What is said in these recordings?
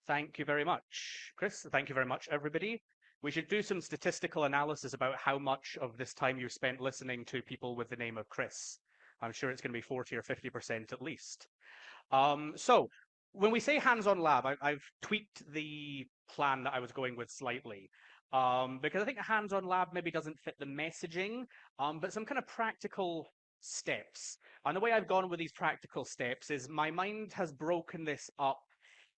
Thank you very much, Chris. Thank you very much, everybody. We should do some statistical analysis about how much of this time you've spent listening to people with the name of Chris. I'm sure it's going to be 40 or 50% at least. So when we say hands-on lab, I've tweaked the plan that I was going with slightly. Because I think a hands-on lab maybe doesn't fit the messaging, but some kind of practical steps. And the way I've gone with these practical steps is my mind has broken this up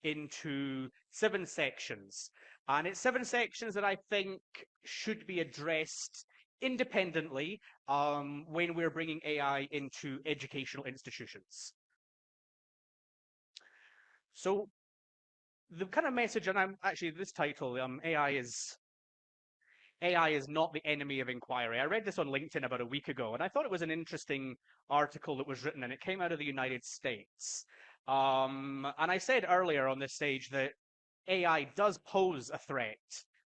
into 7 sections. And it's 7 sections that I think should be addressed independently when we're bringing AI into educational institutions. So the kind of message, and I'm actually this title, AI is not the enemy of inquiry. I read this on LinkedIn about a week ago, and I thought it was an interesting article that was written, and it came out of the United States. And I said earlier on this stage that AI does pose a threat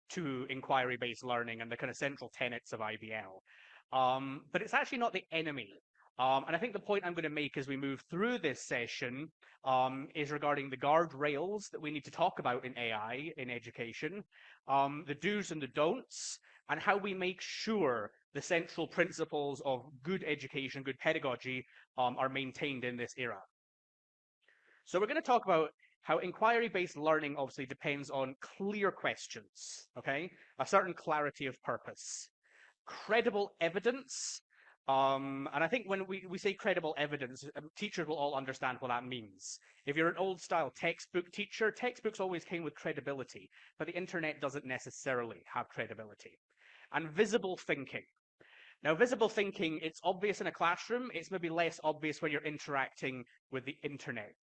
to inquiry-based learning and the kind of central tenets of IBL. But it's actually not the enemy. And I think the point I'm going to make as we move through this session is regarding the guardrails that we need to talk about in AI in education, the do's and the don'ts, and how we make sure the central principles of good education, good pedagogy are maintained in this era. So we're going to talk about how inquiry-based learning obviously depends on clear questions, okay? A certain clarity of purpose. Credible evidence, and I think when we say credible evidence, teachers will all understand what that means. If you're an old-style textbook teacher, textbooks always came with credibility, but the internet doesn't necessarily have credibility. And visible thinking. Now, visible thinking, it's obvious in a classroom. It's maybe less obvious when you're interacting with the internet.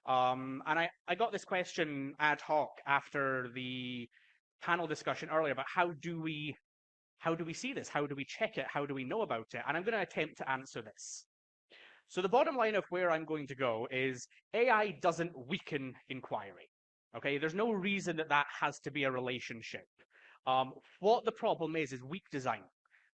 And I got this question ad hoc after the panel discussion earlier about how do we see this? How do we check it? How do we know about it? And I'm going to attempt to answer this. So the bottom line of where I'm going to go is AI doesn't weaken inquiry. Okay, there's no reason that that has to be a relationship. What the problem is weak design.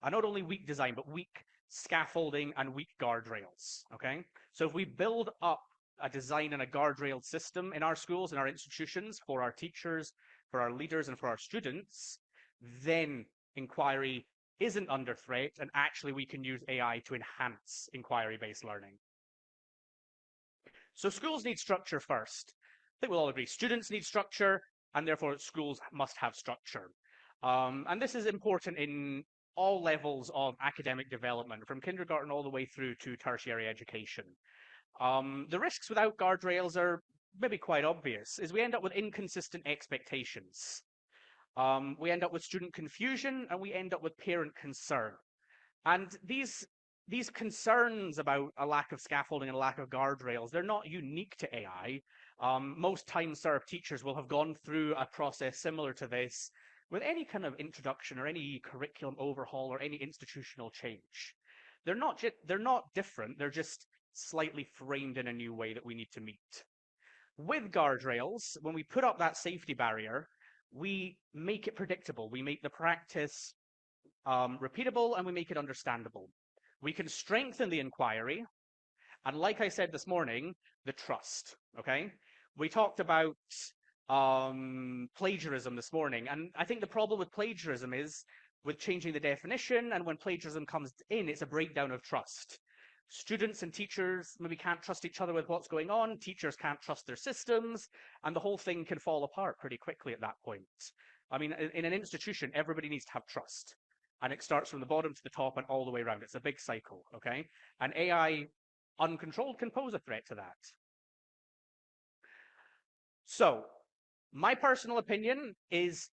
And not only weak design, but weak scaffolding and weak guardrails. Okay, so if we build up a design and a guardrail system in our schools and our institutions for our teachers, for our leaders, and for our students, then inquiry isn't under threat, and actually we can use AI to enhance inquiry-based learning. So schools need structure first. I think we'll all agree students need structure, and therefore schools must have structure. And this is important in all levels of academic development, from kindergarten all the way through to tertiary education. The risks without guardrails are maybe quite obvious, is we end up with inconsistent expectations. We end up with student confusion, and we end up with parent concern. And these concerns about a lack of scaffolding and a lack of guardrails, they're not unique to AI. Most time-served teachers will have gone through a process similar to this with any kind of introduction or any curriculum overhaul or any institutional change. They're not different, they're just slightly framed in a new way that we need to meet. With guardrails, when we put up that safety barrier, we make it predictable. We make the practice repeatable, and we make it understandable. We can strengthen the inquiry, and like I said this morning, the trust, okay? We talked about plagiarism this morning, and I think the problem with plagiarism is with changing the definition, and when plagiarism comes in, it's a breakdown of trust. Students and teachers maybe can't trust each other with what's going on. Teachers can't trust their systems, and the whole thing can fall apart pretty quickly at that point. I mean, in an institution, everybody needs to have trust, and it starts from the bottom to the top and all the way around. It's a big cycle, okay? And AI, uncontrolled, can pose a threat to that. So, my personal opinion is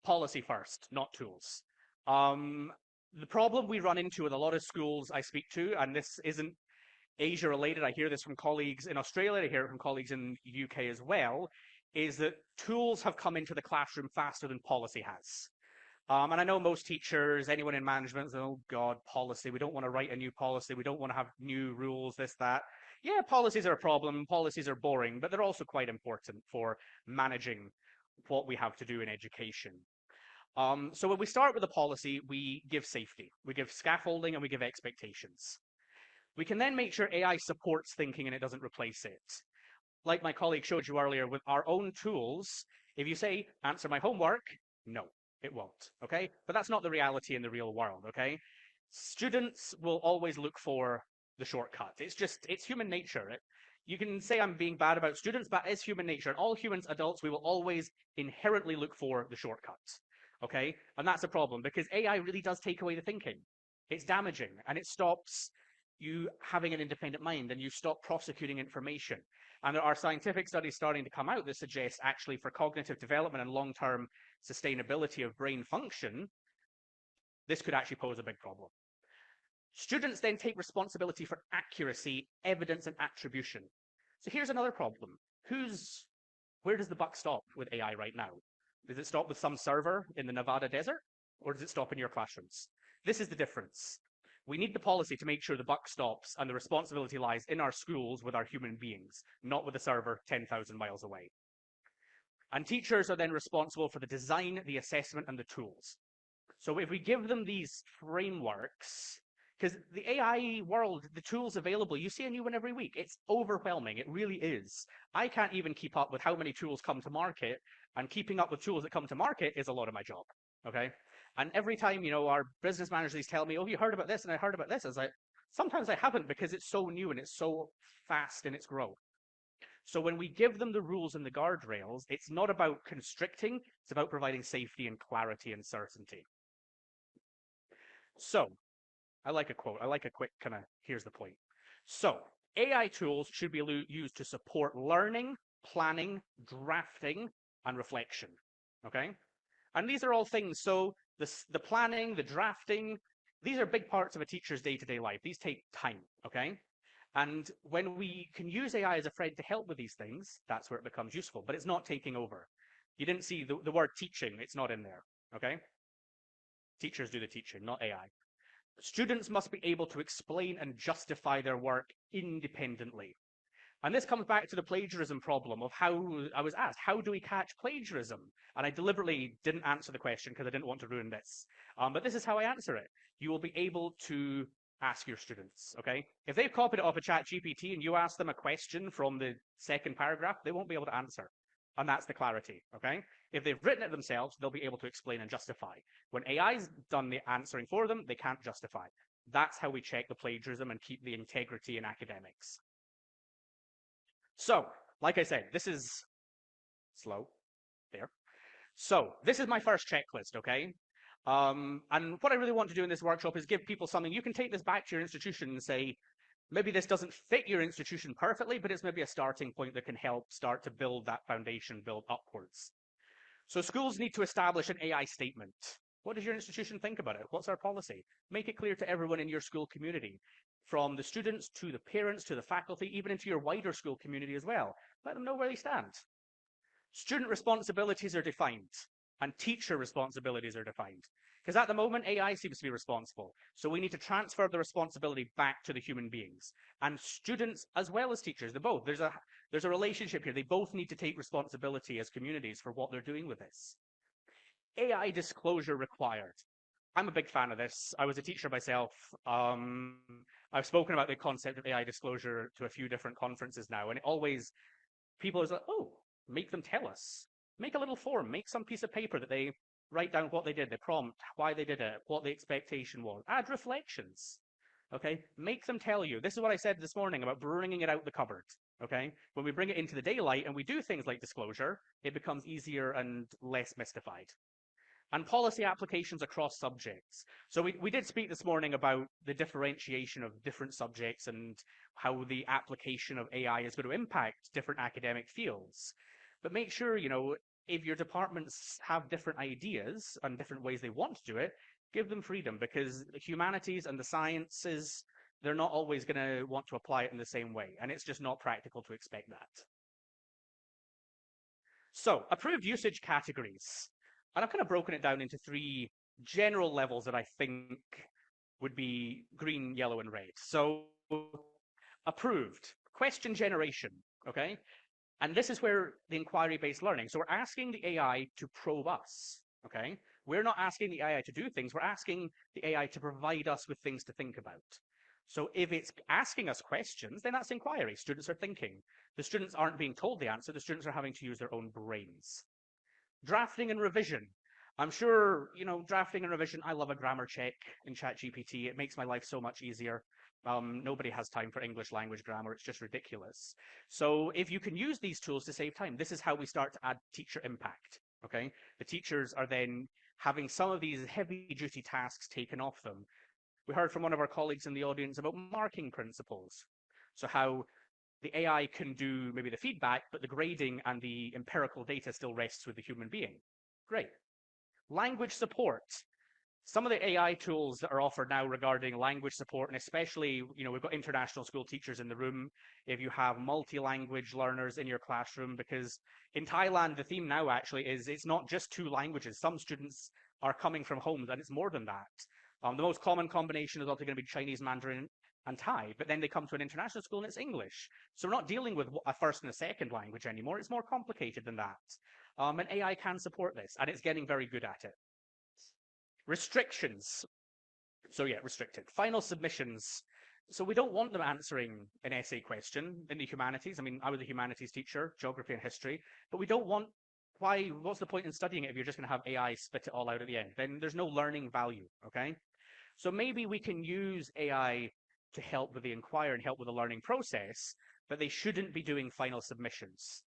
policy first, not tools. The problem we run into with a lot of schools I speak to, and this isn't Asia related, I hear this from colleagues in Australia, I hear it from colleagues in the UK as well, is that tools have come into the classroom faster than policy has. And I know most teachers, anyone in management, say, oh God, policy, we don't want to write a new policy, we don't want to have new rules, this, that. Yeah, policies are a problem, policies are boring, but they're also quite important for managing what we have to do in education. So when we start with a policy, we give safety, we give scaffolding, and we give expectations. We can then make sure AI supports thinking and it doesn't replace it. like my colleague showed you earlier, with our own tools, if you say, answer my homework, no, it won't, okay? But that's not the reality in the real world, okay? Students will always look for the shortcut. It's human nature. You can say I'm being bad about students, but it's human nature. And all humans, adults, we will always inherently look for the shortcut, okay? And that's a problem because AI really does take away the thinking. It's damaging and it stops you having an independent mind and you stop prosecuting information. And there are scientific studies starting to come out that suggest actually for cognitive development and long-term sustainability of brain function, this could actually pose a big problem. Students then take responsibility for accuracy, evidence, and attribution. So here's another problem. Where does the buck stop with AI right now? Does it stop with some server in the Nevada desert, or does it stop in your classrooms? This is the difference. We need the policy to make sure the buck stops and the responsibility lies in our schools with our human beings, not with a server 10,000 miles away. And teachers are then responsible for the design, the assessment, and the tools. So if we give them these frameworks, because the AI world, the tools available, you see a new one every week. It's overwhelming. It really is. I can't even keep up with how many tools come to market, and keeping up with tools that come to market is a lot of my job, okay? And every time, our business managers tell me, oh, you heard about this and I heard about this, I was like, sometimes I haven't because it's so new and it's so fast in its growth. So when we give them the rules and the guardrails, it's not about constricting, it's about providing safety and clarity and certainty. So, I like a quote. I like a quick kind of, here's the point. So, AI tools should be used to support learning, planning, drafting, and reflection, okay? And these are all things, so the planning, the drafting, these are big parts of a teacher's day-to-day life. These take time, okay? And when we can use AI as a friend to help with these things, that's where it becomes useful, but it's not taking over. You didn't see the word teaching, it's not in there, okay? Teachers do the teaching, not AI. Students must be able to explain and justify their work independently. And this comes back to the plagiarism problem of how I was asked, how do we catch plagiarism? And I deliberately didn't answer the question because I didn't want to ruin this. But this is how I answer it. You will be able to ask your students, okay? If they've copied it off a ChatGPT and you ask them a question from the second paragraph, they won't be able to answer. And that's the clarity, okay? If they've written it themselves, they'll be able to explain and justify. When AI's done the answering for them, they can't justify. That's how we check the plagiarism and keep the integrity in academics. So, like I said, this is slow. There. So, this is my first checklist, okay? And what I really want to do in this workshop is give people something. You can take this back to your institution and say, maybe this doesn't fit your institution perfectly, but it's maybe a starting point that can help start to build that foundation, build upwards. So schools need to establish an AI statement. What does your institution think about it? What's our policy? Make it clear to everyone in your school community, from the students to the parents to the faculty, even into your wider school community as well. Let them know where they stand. Student responsibilities are defined and teacher responsibilities are defined. Because at the moment, AI seems to be responsible. So we need to transfer the responsibility back to the human beings. And students, as well as teachers, they're both. There's a relationship here. They both need to take responsibility as communities for what they're doing with this. AI disclosure required. I'm a big fan of this. I was a teacher myself. I've spoken about the concept of AI disclosure to a few different conferences now, and it always, people are like, oh, make them tell us. Make a little form, make some piece of paper that they write down what they did, the prompt, why they did it, what the expectation was. Add reflections, okay? Make them tell you. This is what I said this morning about bringing it out the cupboard, okay? When we bring it into the daylight and we do things like disclosure, it becomes easier and less mystified. And policy applications across subjects. So we did speak this morning about the differentiation of different subjects and how the application of AI is going to impact different academic fields. But make sure, if your departments have different ideas and different ways they want to do it, give them freedom, because the humanities and the sciences, they're not always going to want to apply it in the same way. And it's just not practical to expect that. So, approved usage categories. And I've kind of broken it down into 3 general levels that I think would be green, yellow, and red. So, approved, question generation, okay? And this is where the inquiry-based learning. So we're asking the AI to probe us, okay? We're not asking the AI to do things. We're asking the AI to provide us with things to think about. So if it's asking us questions, then that's inquiry. Students are thinking. The students aren't being told the answer. The students are having to use their own brains. Drafting and revision. I'm sure, drafting and revision, I love a grammar check in ChatGPT. It makes my life so much easier. Nobody has time for English language grammar. It's just ridiculous. So if you can use these tools to save time, this is how we start to add teacher impact. Okay. The teachers are then having some of these heavy duty tasks taken off them. We heard from one of our colleagues in the audience about marking principles. So how the AI can do maybe the feedback, but the grading and the empirical data still rests with the human being. Great. Language support. Some of the AI tools that are offered now regarding language support, and especially, we've got international school teachers in the room. If you have multi-language learners in your classroom, because in Thailand, the theme now actually is it's not just two languages. Some students are coming from homes, and it's more than that. The most common combination is also going to be Chinese, Mandarin, and Thai, but then they come to an international school and it's English. So we're not dealing with a first and a second language anymore. It's more complicated than that. And AI can support this, and it's getting very good at it. Restrictions. So yeah, restricted. Final submissions. So we don't want them answering an essay question in the humanities. I mean, I was a humanities teacher, geography and history, but we don't want, what's the point in studying it if you're just going to have AI spit it all out at the end? Then there's no learning value, okay? So maybe we can use AI to help with the inquiry and help with the learning process, but they shouldn't be doing final submissions.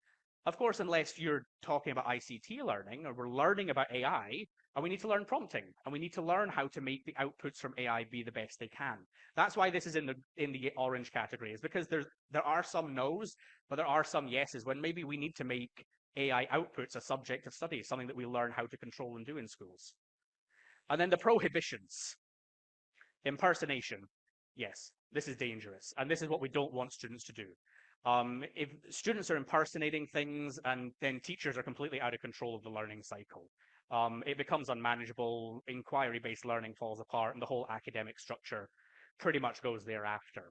Of course, unless you're talking about ICT learning, or we're learning about AI, and we need to learn prompting, and we need to learn how to make the outputs from AI be the best they can. That's why this is in the orange category, is because there are some no's, but there are some yeses, when maybe we need to make AI outputs a subject of study, something that we learn how to control and do in schools. And then the prohibitions. Impersonation. Yes, this is dangerous, and this is what we don't want students to do. If students are impersonating things, and then teachers are completely out of control of the learning cycle, it becomes unmanageable, inquiry-based learning falls apart, and the whole academic structure pretty much goes thereafter.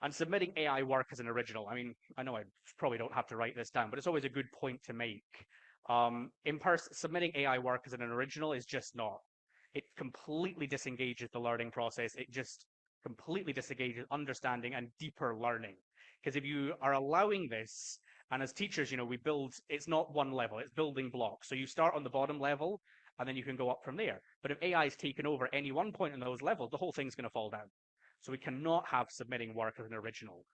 And submitting AI work as an original, I mean, I know I probably don't have to write this down, but it's always a good point to make. Submitting AI work as an original is just not. It completely disengages the learning process. It just completely disengages understanding and deeper learning. Because if you are allowing this, and as teachers, we build, it's not one level, it's building blocks. So you start on the bottom level, and then you can go up from there. But if AI is taken over any one point in those levels, the whole thing's going to fall down. So we cannot have submitting work as an original.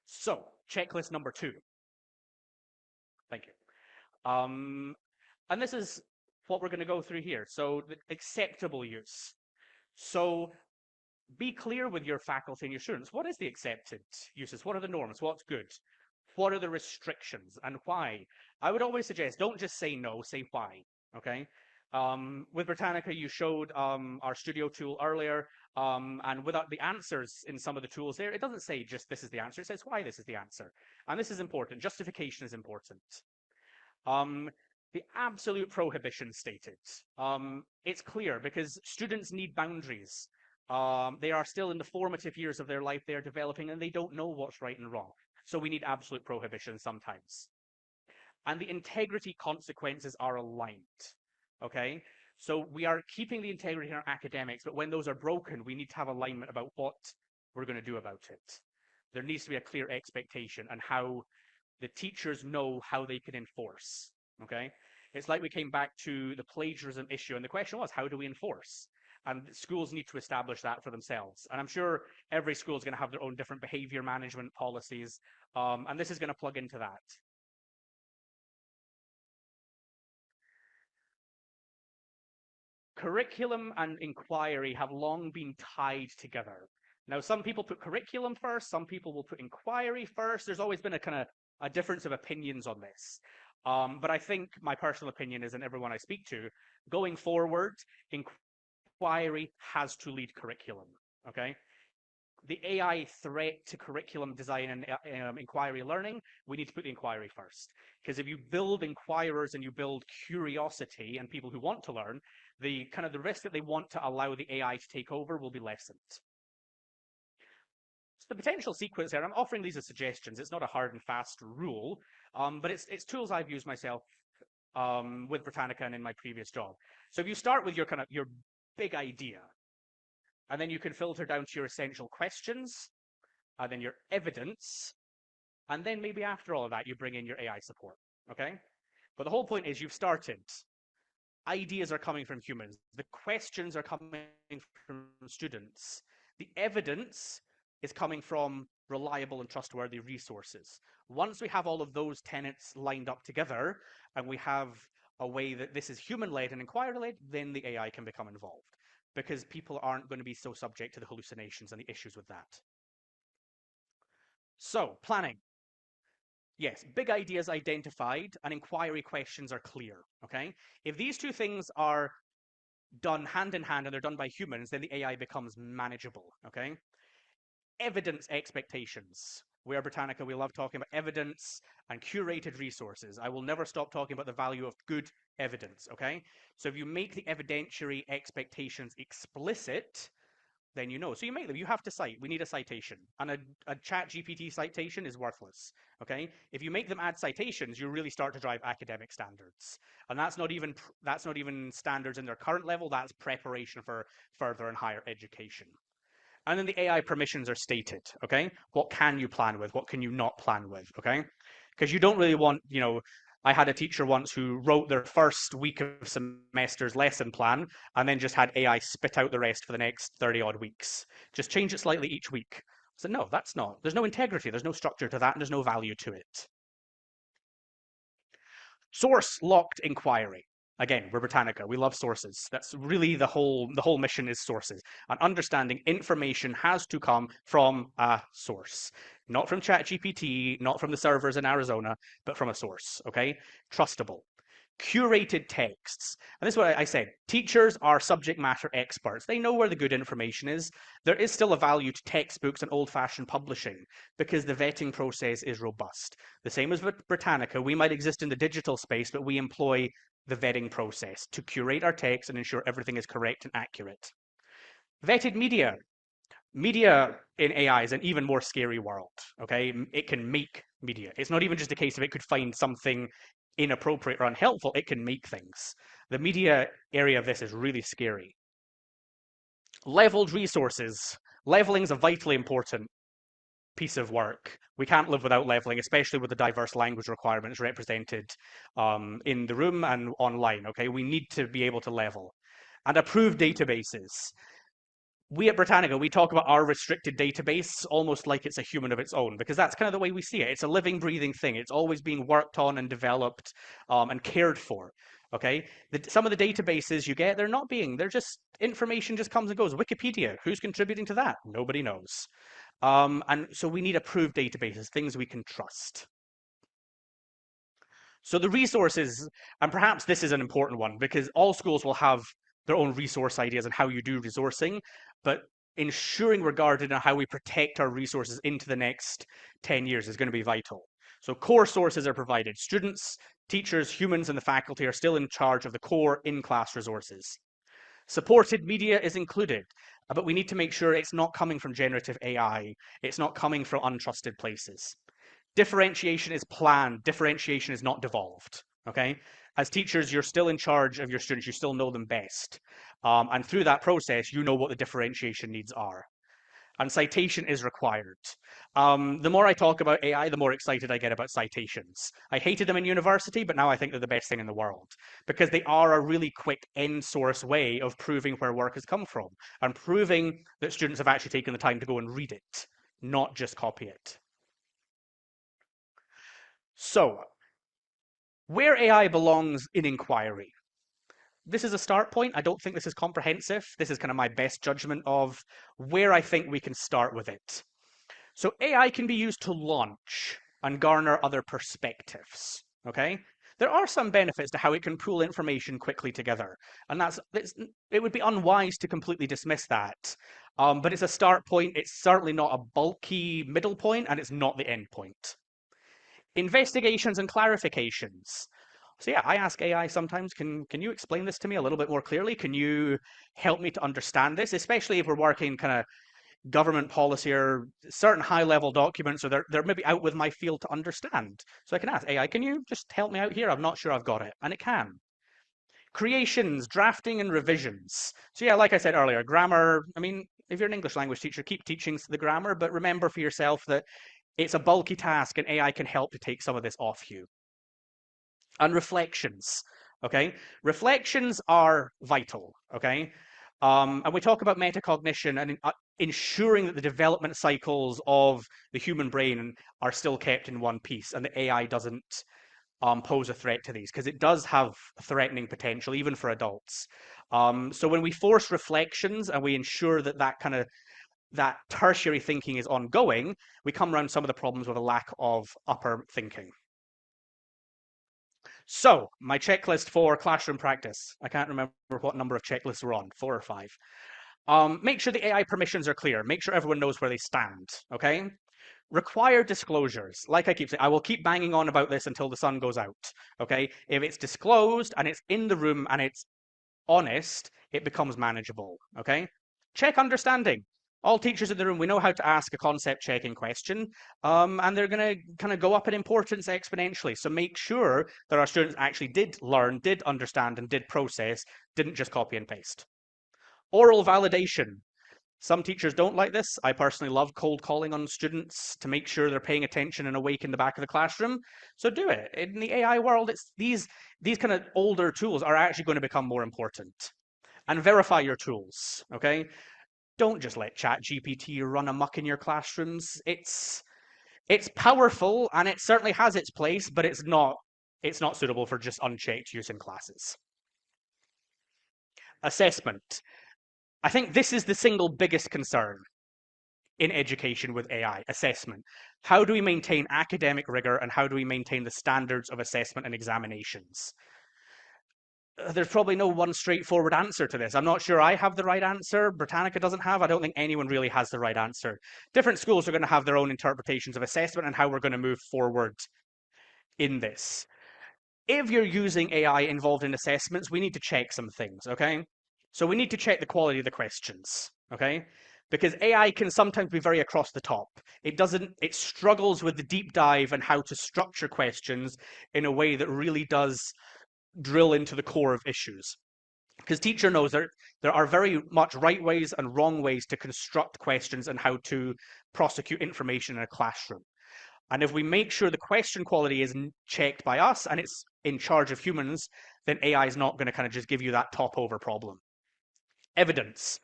So, checklist number 2. Thank you. And this is what we're going to go through here. So, the acceptable use. So, be clear with your faculty and your students. What is the accepted uses? What are the norms? What's good? What are the restrictions and why? I would always suggest don't just say no, say why. Okay. With Britannica, you showed our studio tool earlier, and without the answers in some of the tools there, it doesn't say just this is the answer. It says why this is the answer. And this is important. Justification is important. The absolute prohibition stated. It's clear because students need boundaries. They are still in the formative years of their life. They are developing and they don't know what's right and wrong. So we need absolute prohibition sometimes. And the integrity consequences are aligned. Okay? So we are keeping the integrity in our academics, but when those are broken, we need to have alignment about what we're going to do about it. There needs to be a clear expectation and how the teachers know how they can enforce. Okay? It's like we came back to the plagiarism issue, and the question was, how do we enforce? And schools need to establish that for themselves. And I'm sure every school is going to have their own different behavior management policies, and this is going to plug into that. Curriculum and inquiry have long been tied together. Now, some people put curriculum first, some people will put inquiry first. There's always been a kind of a difference of opinions on this. But I think my personal opinion is, and everyone I speak to, going forward, inquiry has to lead curriculum, okay? The AI threat to curriculum design and inquiry learning, we need to put the inquiry first. Because if you build inquirers and you build curiosity and people who want to learn, the kind of the risk that they want to allow the AI to take over will be lessened. So the potential sequence here, I'm offering these as suggestions. It's not a hard and fast rule, but it's tools I've used myself with Britannica and in my previous job. So if you start with your big idea, And then you can filter down to your essential questions, and then your evidence, and then maybe after all of that, you bring in your AI support. Okay? But the whole point is you've started. Ideas are coming from humans. The questions are coming from students. The evidence is coming from reliable and trustworthy resources. Once we have all of those tenets lined up together and we have a way that this is human-led and inquiry-led, then the AI can become involved because people aren't going to be so subject to the hallucinations and the issues with that. So, planning. Yes, big ideas identified and inquiry questions are clear, okay? If these two things are done hand in hand and they're done by humans, then the AI becomes manageable, okay? Evidence expectations. We are Britannica, we love talking about evidence and curated resources. I will never stop talking about the value of good evidence, okay? So if you make the evidentiary expectations explicit, then you know. So you make them, you have to cite. We need a citation. And a chat GPT citation is worthless. Okay? If you make them add citations, you really start to drive academic standards. And that's not even standards in their current level, that's preparation for further and higher education. And then the AI permissions are stated, okay? What can you plan with? What can you not plan with, okay? Because you don't really want, I had a teacher once who wrote their first week of semester's lesson plan and then just had AI spit out the rest for the next 30 odd weeks. Just change it slightly each week. I said, no, that's not. There's no integrity. There's no structure to that, and there's no value to it. Source locked inquiry. Again, we're Britannica. We love sources. That's really the whole mission is sources. And understanding information has to come from a source. Not from ChatGPT, not from the servers in Arizona, but from a source, okay? Trustable. Curated texts. And this is what I said. Teachers are subject matter experts. They know where the good information is. There is still a value to textbooks and old-fashioned publishing because the vetting process is robust. The same as with Britannica, we might exist in the digital space, but we employ the vetting process to curate our text and ensure everything is correct and accurate. Vetted media. Media in AI is an even more scary world, okay? It can make media. It's not even just a case of it could find something inappropriate or unhelpful, it can make things. The media area of this is really scary. Leveled resources. Leveling is a vitally important piece of work. We can't live without leveling, especially with the diverse language requirements represented in the room and online, okay? We need to be able to level. And approved databases. We at Britannica, we talk about our restricted database almost like it's a human of its own, because that's kind of the way we see it. It's a living, breathing thing. It's always being worked on and developed and cared for. Okay, some of the databases you get, they're just information just comes and goes. Wikipedia, who's contributing to that? Nobody knows. And so we need approved databases, things we can trust. So the resources, and perhaps this is an important one because all schools will have their own resource ideas and how you do resourcing, but ensuring we're guarded on how we protect our resources into the next 10 years is going to be vital. So core sources are provided. Students, teachers, humans, and the faculty are still in charge of the core in-class resources. Supported media is included, but we need to make sure it's not coming from generative AI. It's not coming from untrusted places. Differentiation is planned. Differentiation is not devolved. Okay. As teachers, you're still in charge of your students. You still know them best. And through that process, you know what the differentiation needs are. And citation is required. The more I talk about AI, the more excited I get about citations. I hated them in university, but now I think they're the best thing in the world because they are a really quick end source way of proving where work has come from and proving that students have actually taken the time to go and read it, not just copy it. So, where AI belongs in inquiry. This is a start point. I don't think this is comprehensive. This is kind of my best judgment of where I think we can start with it. So AI can be used to launch and garner other perspectives, okay? There are some benefits to how it can pool information quickly together, and it would be unwise to completely dismiss that. But it's a start point. It's certainly not a bulky middle point, and it's not the end point. Investigations and clarifications. So yeah, I ask AI sometimes, can you explain this to me a little bit more clearly? Can you help me to understand this, especially if we're working kind of government policy or certain high level documents, or they're maybe out with my field to understand. So I can ask AI, can you just help me out here? I'm not sure I've got it. And it can. Creations, drafting, and revisions. So yeah, like I said earlier, grammar, I mean, If you're an English language teacher, keep teaching the grammar, but remember for yourself that it's a bulky task and AI can help to take some of this off you. And reflections, okay? Reflections are vital, okay? And we talk about metacognition and ensuring that the development cycles of the human brain are still kept in one piece and the AI doesn't pose a threat to these, because it does have threatening potential even for adults. So when we force reflections and we ensure that that tertiary thinking is ongoing, we come around some of the problems with a lack of upper thinking. So my checklist for classroom practice. I can't remember what number of checklists we're on, 4 or 5. Make sure the AI permissions are clear. Make sure everyone knows where they stand, okay? Require disclosures. Like I keep saying, I will keep banging on about this until the sun goes out, okay? If it's disclosed and it's in the room and it's honest, it becomes manageable, okay? Check understanding. All teachers in the room, we know how to ask a concept checking question, and they're going to kind of go up in importance exponentially. So make sure that our students actually did learn, did understand, and did process, didn't just copy and paste. Oral validation. Some teachers don't like this. I personally love cold calling on students to make sure they're paying attention and awake in the back of the classroom. So do it. In the AI world, it's these kind of older tools are actually going to become more important. And verify your tools, okay? Don't just let ChatGPT run amok in your classrooms. It's powerful and it certainly has its place, but it's not suitable for just unchecked use in classes. Assessment. I think this is the single biggest concern in education with AI, assessment. How do we maintain academic rigor and how do we maintain the standards of assessment and examinations? There's probably no one straightforward answer to this. I'm not sure I have the right answer. Britannica doesn't have. I don't think anyone really has the right answer. Different schools are going to have their own interpretations of assessment and how we're going to move forward in this. If you're using AI involved in assessments, we need to check some things, okay? So we need to check the quality of the questions, okay? Because AI can sometimes be very across the top. It struggles with the deep dive and how to structure questions in a way that really does drill into the core of issues. Because teacher knows there are very much right ways and wrong ways to construct questions and how to prosecute information in a classroom. And if we make sure the question quality is checked by us and it's in charge of humans, then AI is not going to kind of just give you that top over problem. Evidence.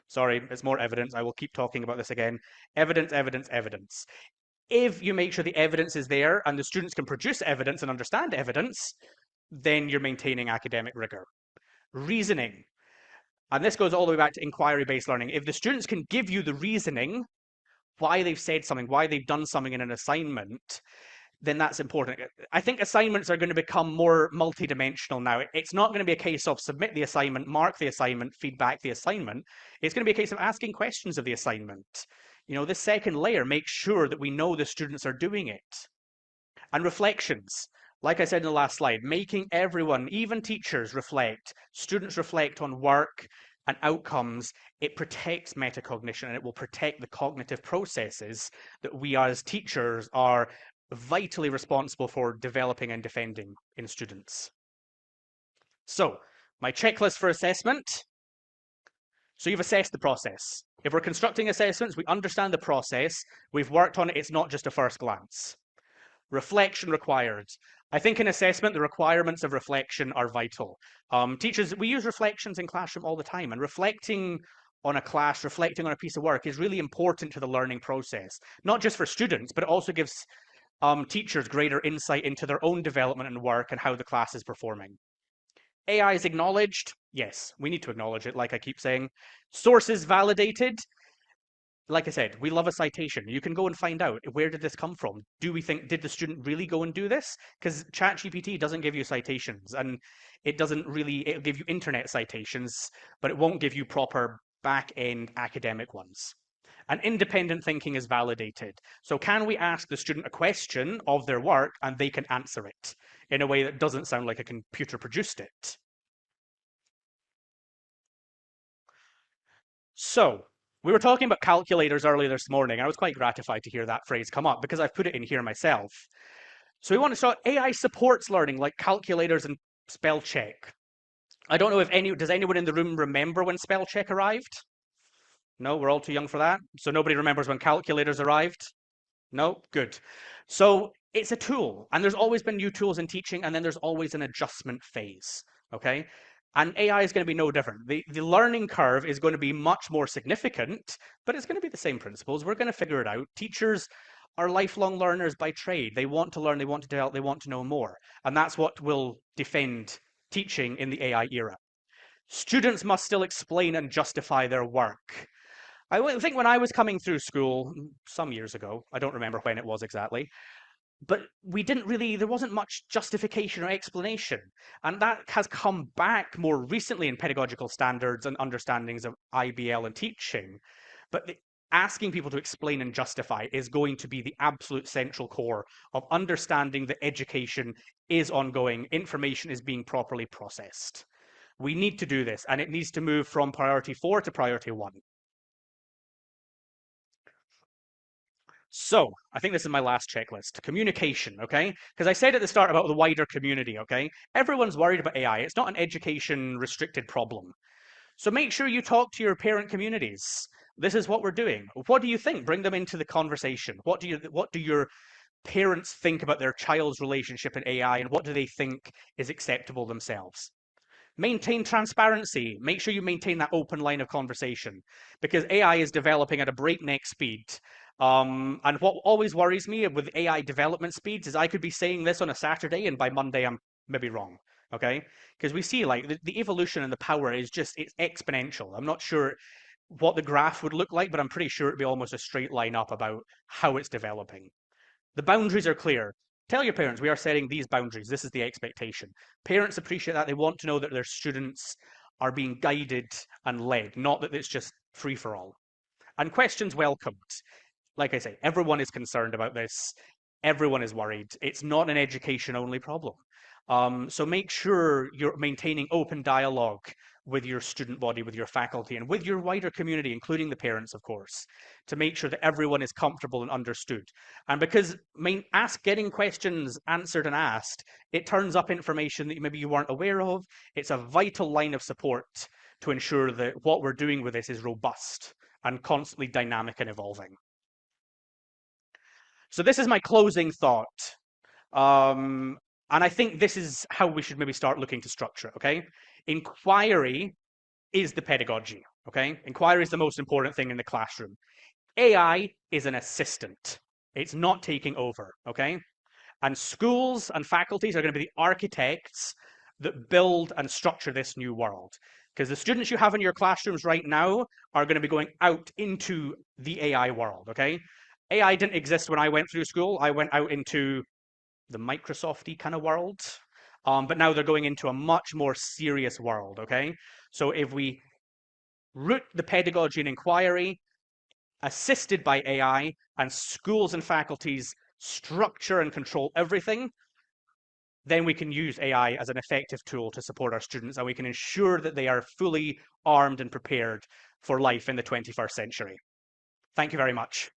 Sorry, it's more evidence. I will keep talking about this again. Evidence, evidence, evidence. If you make sure the evidence is there and the students can produce evidence and understand evidence, then you're maintaining academic rigor. Reasoning. And this goes all the way back to inquiry-based learning. If the students can give you the reasoning, why they've said something, why they've done something in an assignment, then that's important. I think assignments are going to become more multidimensional now. It's not going to be a case of submit the assignment, mark the assignment, feedback the assignment. It's going to be a case of asking questions of the assignment. You know, this second layer makes sure that we know the students are doing it. And reflections. Like I said in the last slide, making everyone, even teachers, reflect, students reflect on work and outcomes, it protects metacognition and it will protect the cognitive processes that we as teachers are vitally responsible for developing and defending in students. So, my checklist for assessment. So you've assessed the process. If we're constructing assessments, we understand the process, we've worked on it, it's not just a first glance. Reflection required. I think in assessment, the requirements of reflection are vital. Teachers, we use reflections in classroom all the time, and reflecting on a class, reflecting on a piece of work is really important to the learning process, not just for students, but it also gives teachers greater insight into their own development and work and how the class is performing. AI is acknowledged. Yes, we need to acknowledge it, like I keep saying. Sources validated. Like I said, we love a citation. You can go and find out, where did this come from? Do we think, did the student really go and do this? Because ChatGPT doesn't give you citations and it'll give you internet citations, but it won't give you proper back-end academic ones. And independent thinking is validated. So can we ask the student a question of their work and they can answer it in a way that doesn't sound like a computer produced it? So we were talking about calculators earlier this morning. I was quite gratified to hear that phrase come up because I've put it in here myself. So we want to start AI supports learning like calculators and spell check. I don't know if does anyone in the room remember when spell check arrived? No, we're all too young for that. So nobody remembers when calculators arrived? No? Good. So it's a tool, and there's always been new tools in teaching, and then there's always an adjustment phase. Okay? And AI is going to be no different. The learning curve is going to be much more significant, but it's going to be the same principles. We're going to figure it out. Teachers are lifelong learners by trade. They want to learn, they want to develop, they want to know more. And that's what will defend teaching in the AI era. Students must still explain and justify their work. I think when I was coming through school some years ago, I don't remember when it was exactly, but we didn't really, there wasn't much justification or explanation. And that has come back more recently in pedagogical standards and understandings of IBL and teaching. But asking people to explain and justify is going to be the absolute central core of understanding that education is ongoing, information is being properly processed. We need to do this, and it needs to move from priority 4 to priority 1. So, I think this is my last checklist. Communication, okay? Because I said at the start about the wider community, okay? Everyone's worried about AI. It's not an education restricted problem. So make sure you talk to your parent communities. This is what we're doing. What do you think? Bring them into the conversation. What do your parents think about their child's relationship in AI, and what do they think is acceptable themselves? Maintain transparency. Make sure you maintain that open line of conversation, because AI is developing at a breakneck speed. And what always worries me with AI development speeds is I could be saying this on a Saturday, and by Monday I'm maybe wrong. Okay, because we see like the evolution and the power is just it's exponential. I'm not sure what the graph would look like, but I'm pretty sure it'd be almost a straight line up about how it's developing. The boundaries are clear. Tell your parents we are setting these boundaries. This is the expectation. Parents appreciate that. They want to know that their students are being guided and led, not that it's just free for all. And questions welcomed. Like I say, everyone is concerned about this. Everyone is worried. It's not an education only problem. So make sure you're maintaining open dialogue with your student body, with your faculty, and with your wider community, including the parents, of course, to make sure that everyone is comfortable and understood. And because getting questions answered and asked, it turns up information that maybe you weren't aware of. It's a vital line of support to ensure that what we're doing with this is robust and constantly dynamic and evolving. So this is my closing thought. Um, and I think this is how we should maybe start looking to structure, okay? Inquiry is the pedagogy, okay? Inquiry is the most important thing in the classroom. AI is an assistant. It's not taking over, okay? And schools and faculties are going to be the architects that build and structure this new world. Because the students you have in your classrooms right now are going to be going out into the AI world, okay? AI didn't exist when I went through school. I went out into the Microsofty kind of world. But now they're going into a much more serious world, okay? So if we root the pedagogy and inquiry, assisted by AI, and schools and faculties structure and control everything, then we can use AI as an effective tool to support our students, and we can ensure that they are fully armed and prepared for life in the 21st century. Thank you very much.